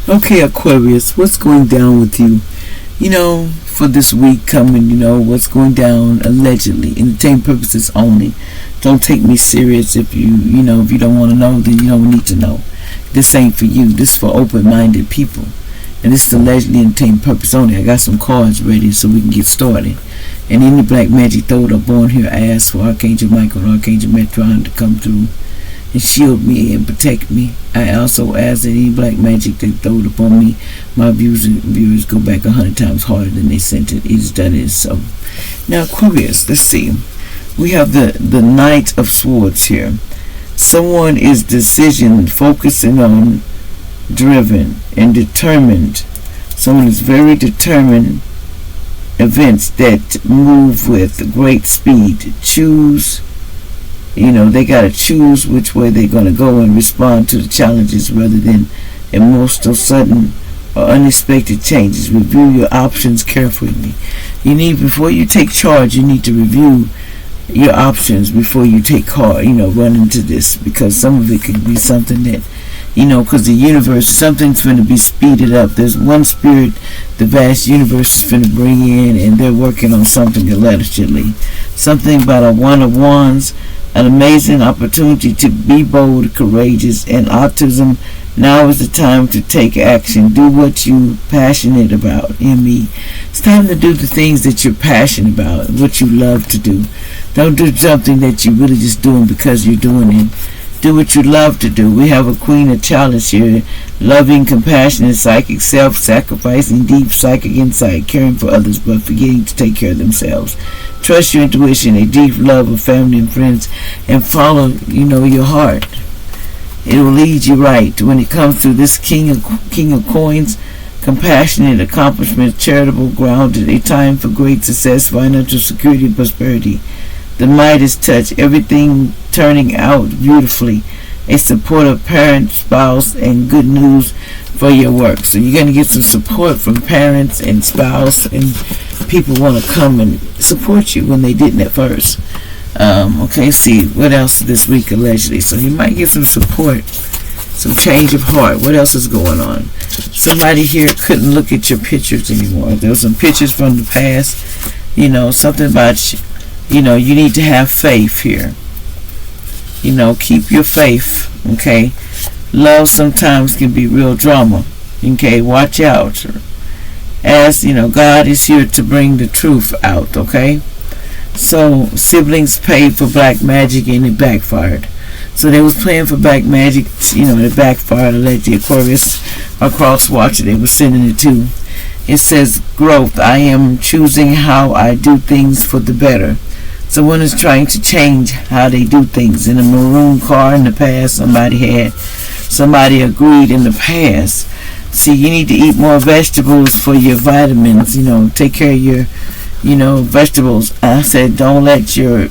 Okay, Aquarius, what's going down with you? For this week coming, what's going down allegedly. Entertainment purposes only. Don't take me serious if if you don't want to know, then you don't need to know. This ain't for you. This is for open-minded people. And this is allegedly entertainment purpose only. I got some cards ready so we can get started. And any black magic throw up on here, I ask for Archangel Michael and Archangel Metron to come through and shield me and protect me. I also ask that any black magic that throw it upon me, my viewers go back 100 times harder than they sent it. He's done it. So now, Aquarius, let's see. We have the Knight of Swords here. Someone is decision focusing on, driven and determined. Someone is very determined. Events that move with great speed. Choose. They got to choose which way they're going to go and respond to the challenges rather than emotional, sudden, or unexpected changes. Review your options carefully. Before you take charge, you need to review your options before you run into this, because some of it could be something that, because the universe, something's going to be speeded up. There's one spirit the vast universe is going to bring in, and they're working on something allegedly. Something about a One of Wands, an amazing opportunity to be bold, courageous, and autism. Now is the time to take action. Do what you're passionate about. ME. It's time to do the things that you're passionate about, what you love to do. Don't do something that you're really just doing because you're doing it. Do what you love to do. We have a Queen of Chalice here. Loving, compassionate, psychic, self-sacrificing, deep psychic insight, caring for others but forgetting to take care of themselves. Trust your intuition, a deep love of family and friends, and follow, your heart. It will lead you right. When it comes to this King of Coins, compassionate, accomplishment, charitable, grounded, a time for great success, financial security, and prosperity. The Midas touch, everything turning out beautifully. A supportive parent, spouse, and good news for your work. So you're going to get some support from parents and spouse, and people want to come and support you when they didn't at first. Okay, see, what else this week allegedly? So you might get some support, some change of heart. What else is going on? Somebody here couldn't look at your pictures anymore. There were some pictures from the past. Something about you need to have faith here. Keep your faith. Okay, love sometimes can be real drama. Okay, watch out. As God is here to bring the truth out. Okay, so siblings paid for black magic and it backfired. So they was playing for black magic. It backfired. Allegedly, Aquarius or cross watcher they were sending it to. It says growth. I am choosing how I do things for the better. Someone is trying to change how they do things. In a maroon car in the past, somebody agreed in the past. See, you need to eat more vegetables for your vitamins. Take care of your, vegetables. I said, don't let your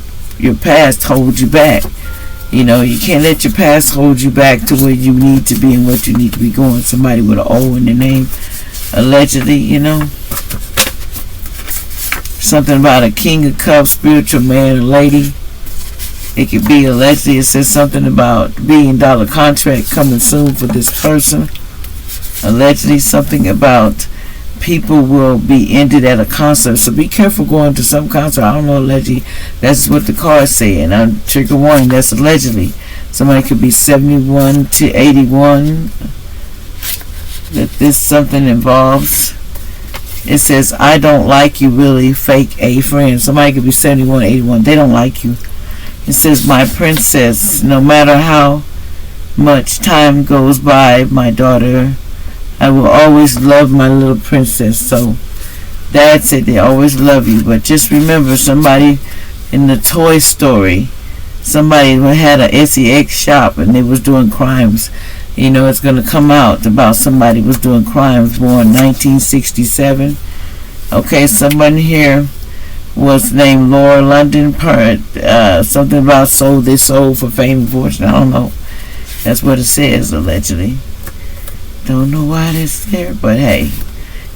past hold you back. You can't let your past hold you back to where you need to be and what you need to be going. Somebody with an O in their name, allegedly, Something about a King of Cups, spiritual man, a lady. It could be allegedly. It says something about $1 billion contract coming soon for this person. Allegedly, something about people will be ended at a concert. So be careful going to some concert. I don't know, allegedly. That's what the card saying. I'm trigger warning. That's allegedly. Somebody could be 71 to 81. That this something involves. It says, I don't like you, really, fake a friend. Somebody could be 71, 81. They don't like you. It says, my princess, no matter how much time goes by, my daughter, I will always love my little princess. So that's it. They always love you. But just remember, somebody in the Toy Story, somebody who had a SEX shop and they was doing crimes. It's going to come out about somebody was doing crimes born 1967. Okay, someone here was named Laura London Parrott. Something about they sold for fame and fortune. I don't know. That's what it says, allegedly. Don't know why it's there, but hey,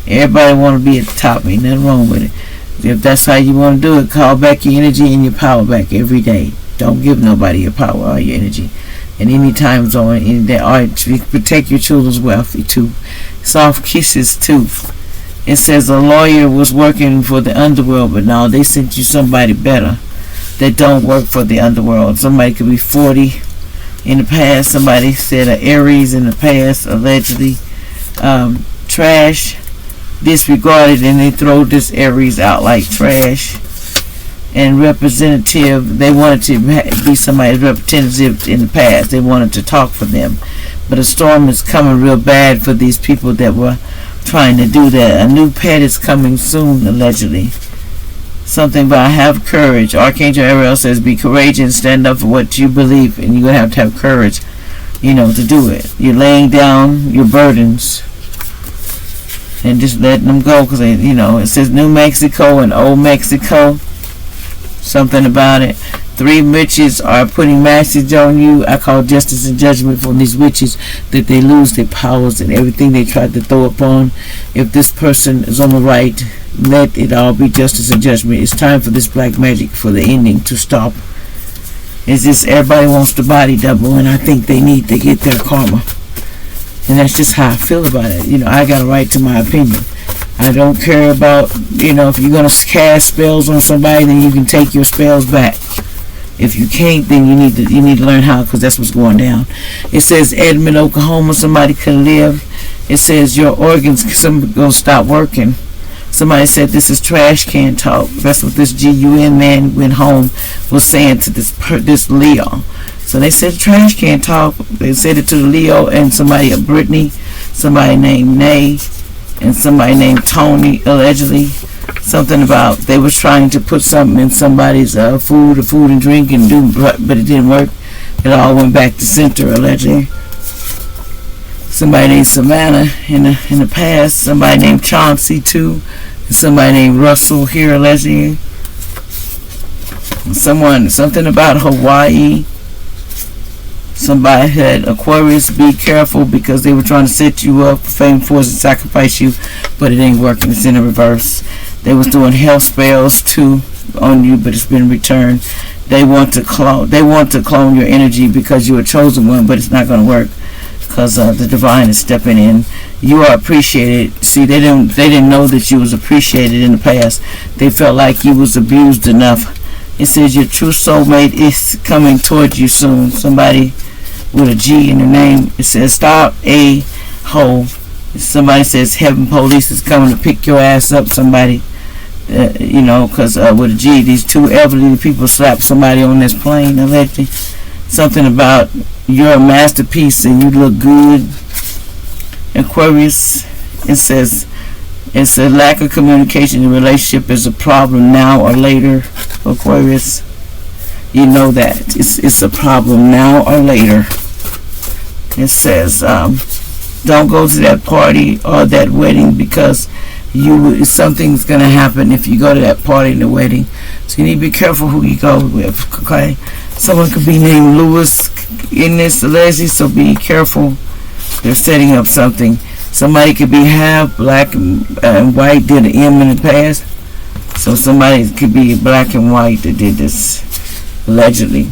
everybody want to be at the top. Ain't nothing wrong with it. If that's how you want to do it, call back your energy and your power back every day. Don't give nobody your power or your energy. in any time zone. And they are to protect your children's welfare too. Soft kisses too. It says a lawyer was working for the underworld, but now they sent you somebody better that don't work for the underworld. Somebody could be 40 in the past. Somebody said an Aries in the past, allegedly. Trash, disregarded, and they throw this Aries out like trash. And representative, they wanted to be somebody's representative in the past. They wanted to talk for them. But a storm is coming real bad for these people that were trying to do that. A new pet is coming soon, allegedly. Something about have courage. Archangel Ariel says be courageous and stand up for what you believe, and you're going to have courage, to do it. You're laying down your burdens and just letting them go, because it says New Mexico and Old Mexico. Something about it. 3 witches are putting message on you. I call justice and judgment for these witches, that they lose their powers and everything they tried to throw upon. If this person is on the right, let it all be justice and judgment. It's time for this black magic, for the ending to stop. It's just everybody wants the body double, and I think they need to get their karma. And that's just how I feel about it. I got a right to my opinion. I don't care about, if you're going to cast spells on somebody, then you can take your spells back. If you can't, then you need to learn how, because that's what's going down. It says Edmond, Oklahoma, somebody could live. It says your organs going to stop working. Somebody said this is trash can talk. That's what this GUN man went home was saying to this Leo. So they said trash can talk. They said it to the Leo and somebody, Brittany, somebody named Nay, and somebody named Tony, allegedly. Something about they was trying to put something in somebody's food and drink and but it didn't work. It all went back to center, allegedly. Somebody named Savannah in the past. Somebody named Chauncey too. And somebody named Russell here, allegedly. Something about Hawaii. Somebody had Aquarius, be careful, because they were trying to set you up for fame, force, and sacrifice you, but it ain't working. It's in the reverse. They was doing health spells too on you, but it's been returned. They want to clone your energy because you're a chosen one, but it's not going to work, because the divine is stepping in. You are appreciated. See, they didn't know that you was appreciated in the past. They felt like you was abused enough. It says your true soulmate is coming towards you soon. Somebody with a G in their name. It says stop a hole. Somebody says heaven police is coming to pick your ass up. Somebody, because with a G, these 2 elderly people slapped somebody on this plane, allegedly. Something about you're a masterpiece and you look good. Aquarius, it says it's a lack of communication in a relationship is a problem now or later. Aquarius, you know that it's a problem now or later. It says don't go to that party or that wedding, because something's going to happen if you go to that party and the wedding. So you need to be careful who you go with. Okay, someone could be named Lewis in this, allegedly, so be careful. They're setting up something. Somebody could be half black and white, did an M in the past. So somebody could be black and white that did this, allegedly.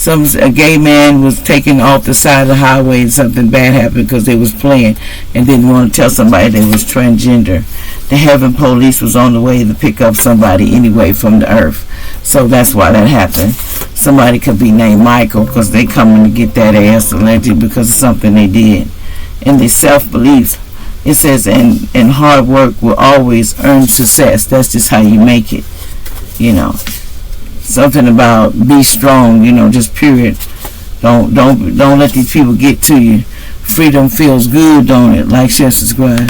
A gay man was taken off the side of the highway and something bad happened because they was playing and didn't want to tell somebody they was transgender. The heaven police was on the way to pick up somebody anyway from the earth. So that's why that happened. Somebody could be named Michael because they coming to get that ass, allegedly, because of something they did. And the self-belief, it says, and hard work will always earn success. That's just how you make it, Something about be strong, just period. Don't let these people get to you. Freedom feels good, don't it? Like, share, subscribe.